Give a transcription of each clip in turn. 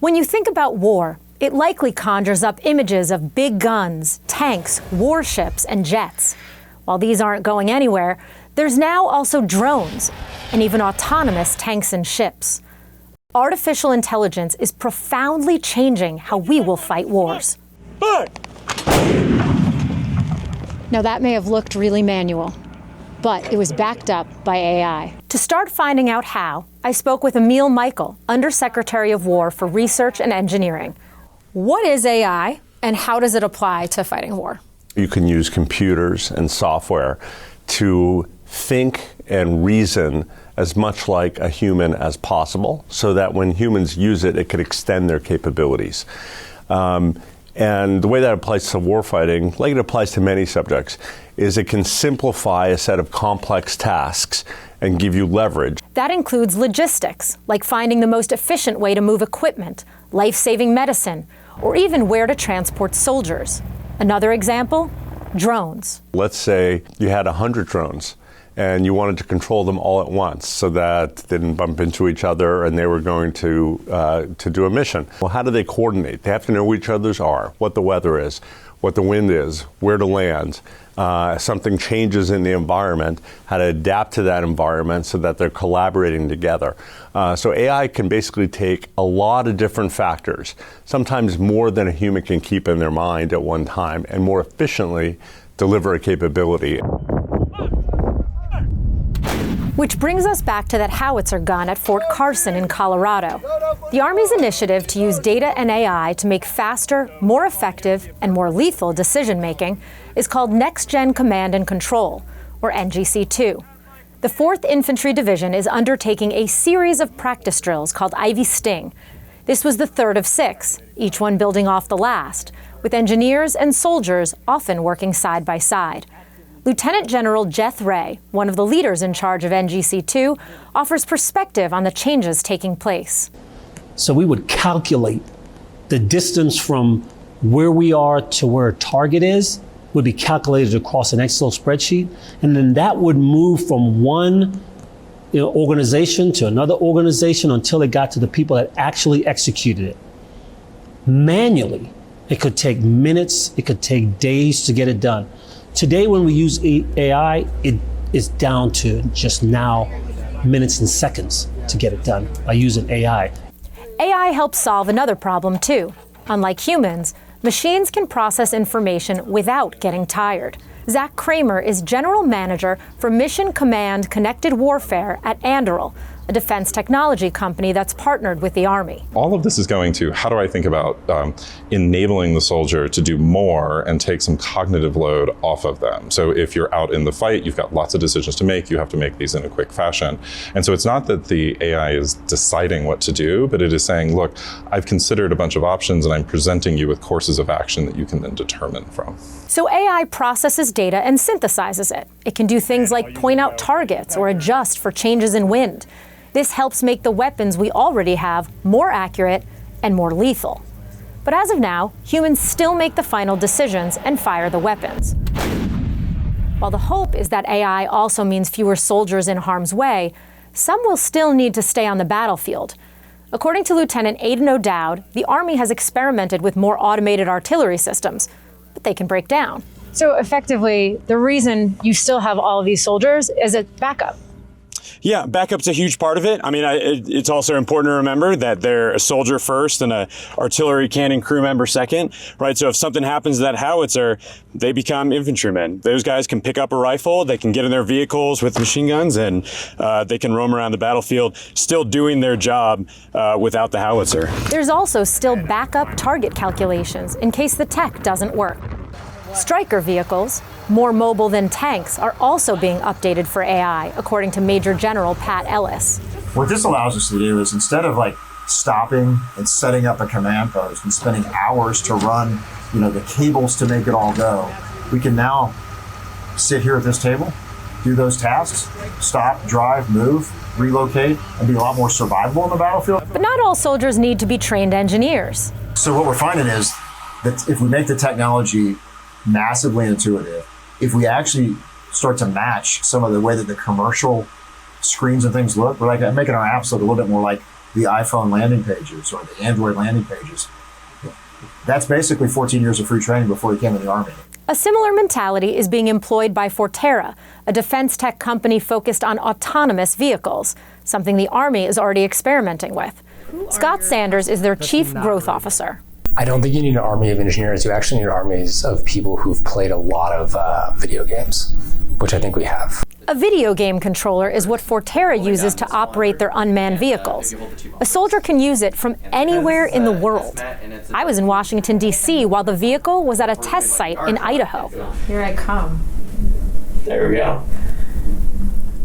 When you think about war, it likely conjures up images of big guns, tanks, warships, and jets. While these aren't going anywhere, there's now also drones and even autonomous tanks and ships. Artificial intelligence is profoundly changing how we will fight wars. Now that may have looked really manual, but it was backed up by AI. To start finding out how, I spoke with Emil Michael, Undersecretary of War for Research and Engineering. What is AI and how does it apply to fighting war? You can use computers and software to think and reason as much like a human as possible, so that when humans use it, it could extend their capabilities. And the way that applies to warfighting, like it applies to many subjects, is it can simplify a set of complex tasks and give you leverage. That includes logistics, like finding the most efficient way to move equipment, life-saving medicine, or even where to transport soldiers. Another example, drones. Let's say you had 100 drones and you wanted to control them all at once so that they didn't bump into each other and they were going to do a mission. Well, how do they coordinate? They have to know who each other's are, what the weather is, what the wind is, where to land. Something changes in the environment, how to adapt to that environment so that they're collaborating together. So AI can basically take a lot of different factors, sometimes more than a human can keep in their mind at one time, and more efficiently deliver a capability. Which brings us back to that howitzer gun at Fort Carson in Colorado. The Army's initiative to use data and AI to make faster, more effective, and more lethal decision-making is called NextGen Command and Control, or NGC-2. The 4th Infantry Division is undertaking a series of practice drills called Ivy Sting. This was the third of 6, each one building off the last, with engineers and soldiers often working side by side. Lieutenant General Jeff Ray, one of the leaders in charge of NGC-2, offers perspective on the changes taking place. So we would calculate the distance from where we are to where a target is, would be calculated across an Excel spreadsheet, and then that would move from one organization to another organization until it got to the people that actually executed it. Manually, it could take minutes, it could take days to get it done. Today, when we use AI, it is down to just now minutes and seconds to get it done by using AI. AI helps solve another problem too. Unlike humans, machines can process information without getting tired. Zach Kramer is General Manager for Mission Command Connected Warfare at Anduril, a defense technology company that's partnered with the Army. All of this is going to, how do I think about enabling the soldier to do more and take some cognitive load off of them? So if you're out in the fight, you've got lots of decisions to make, you have to make these in a quick fashion. And so it's not that the AI is deciding what to do, but it is saying, look, I've considered a bunch of options and I'm presenting you with courses of action that you can then determine from. So AI processes data and synthesizes it. It can do things like point out targets or adjust for changes in wind. This helps make the weapons we already have more accurate and more lethal. But as of now, humans still make the final decisions and fire the weapons. While the hope is that AI also means fewer soldiers in harm's way, some will still need to stay on the battlefield. According to Lieutenant Aidan O'Dowd, the Army has experimented with more automated artillery systems, but they can break down. So effectively, the reason you still have all of these soldiers is a backup. Yeah, backup's a huge part of it. I mean, it's also important to remember that they're a soldier first and a artillery cannon crew member second, right? So if something happens to that howitzer, they become infantrymen. Those guys can pick up a rifle, they can get in their vehicles with machine guns, and they can roam around the battlefield, still doing their job without the howitzer. There's also still backup target calculations in case the tech doesn't work. Striker vehicles, more mobile than tanks, are also being updated for AI, according to Major General Pat Ellis. What this allows us to do is, instead of stopping and setting up a command post and spending hours to run, the cables to make it all go, we can now sit here at this table, do those tasks, stop, drive, move, relocate, and be a lot more survivable in the battlefield. But not all soldiers need to be trained engineers. So what we're finding is that if we make the technology massively intuitive, if we actually start to match some of the way that the commercial screens and things look, we're making our apps look a little bit more like the iPhone landing pages or the Android landing pages. That's basically 14 years of free training before he came in the Army. A similar mentality is being employed by Forterra, a defense tech company focused on autonomous vehicles, something the Army is already experimenting with. Scott Sanders is their chief growth officer. I don't think you need an army of engineers. You actually need armies of people who've played a lot of video games, which I think we have. A video game controller is what Forterra uses to operate their unmanned vehicles. A soldier can use it from anywhere in the world. I was in Washington, D.C. while the vehicle was at a test site in Idaho. Here I come. There we go.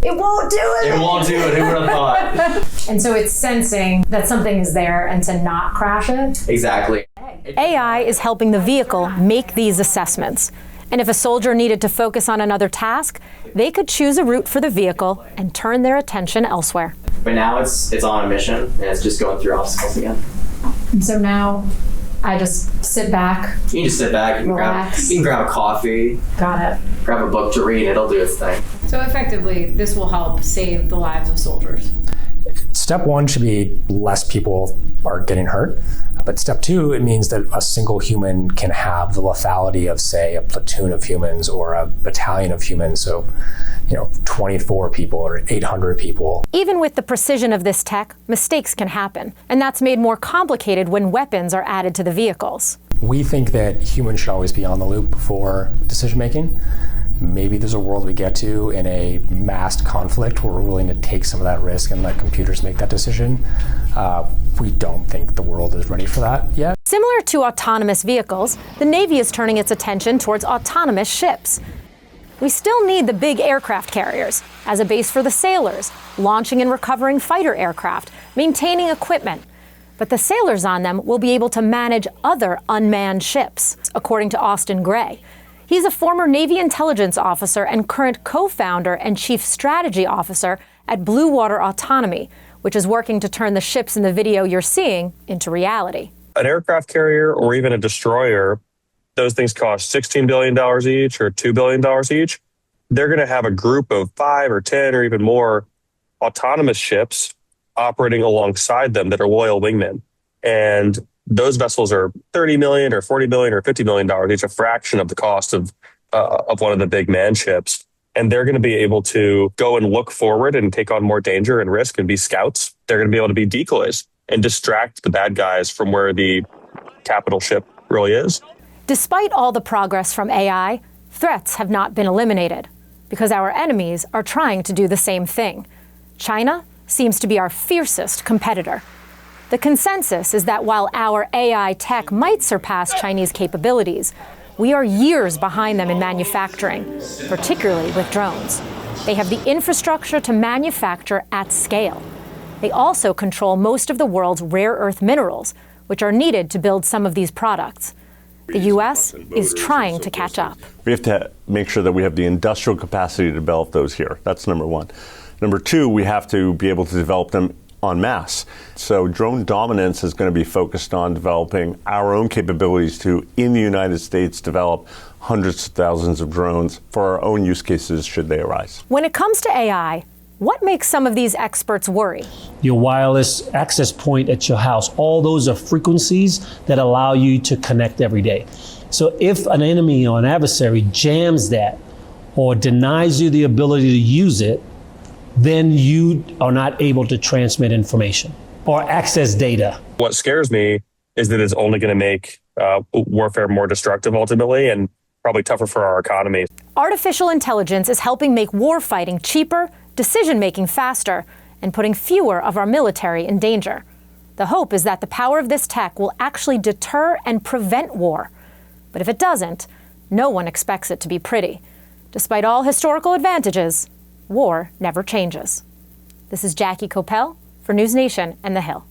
It won't do it! It won't do it, who would have thought? And so it's sensing that something is there and to not crash it? Exactly. AI is helping the vehicle make these assessments. And if a soldier needed to focus on another task, they could choose a route for the vehicle and turn their attention elsewhere. But now it's on a mission, and it's just going through obstacles again. And so now I just sit back. You can just sit back, you can grab a coffee. Got it. Grab a book to read, it'll do its thing. So effectively, this will help save the lives of soldiers. Step one should be less people are getting hurt. But step two, it means that a single human can have the lethality of, say, a platoon of humans or a battalion of humans. So, 24 people or 800 people. Even with the precision of this tech, mistakes can happen. And that's made more complicated when weapons are added to the vehicles. We think that humans should always be on the loop for decision making. Maybe there's a world we get to in a massed conflict where we're willing to take some of that risk and let computers make that decision. We don't think the world is ready for that yet. Similar to autonomous vehicles, the Navy is turning its attention towards autonomous ships. We still need the big aircraft carriers as a base for the sailors, launching and recovering fighter aircraft, maintaining equipment. But the sailors on them will be able to manage other unmanned ships, according to Austin Gray. He's a former Navy intelligence officer and current co-founder and chief strategy officer at Blue Water Autonomy, which is working to turn the ships in the video you're seeing into reality. An aircraft carrier or even a destroyer, those things cost $16 billion each or $2 billion each. They're going to have a group of 5 or 10 or even more autonomous ships operating alongside them that are loyal wingmen. And those vessels are $30 million or $40 million or $50 million each, a fraction of the cost of one of the big man ships. And they're going to be able to go and look forward and take on more danger and risk and be scouts. They're going to be able to be decoys and distract the bad guys from where the capital ship really is. Despite all the progress from AI, threats have not been eliminated because our enemies are trying to do the same thing. China seems to be our fiercest competitor. The consensus is that while our AI tech might surpass Chinese capabilities, we are years behind them in manufacturing, particularly with drones. They have the infrastructure to manufacture at scale. They also control most of the world's rare earth minerals, which are needed to build some of these products. The U.S. is trying to catch up. We have to make sure that we have the industrial capacity to develop those here. That's number one. Number two, we have to be able to develop them en masse. So drone dominance is going to be focused on developing our own capabilities to, in the United States, develop hundreds of thousands of drones for our own use cases should they arise. When it comes to AI, what makes some of these experts worry? Your wireless access point at your house, all those are frequencies that allow you to connect every day. So if an enemy or an adversary jams that or denies you the ability to use it, then you are not able to transmit information or access data. What scares me is that it's only going to make warfare more destructive ultimately and probably tougher for our economy. Artificial intelligence is helping make warfighting cheaper, decision-making faster, and putting fewer of our military in danger. The hope is that the power of this tech will actually deter and prevent war. But if it doesn't, no one expects it to be pretty. Despite all historical advantages, war never changes. This is Jackie Koppell for News Nation and The Hill.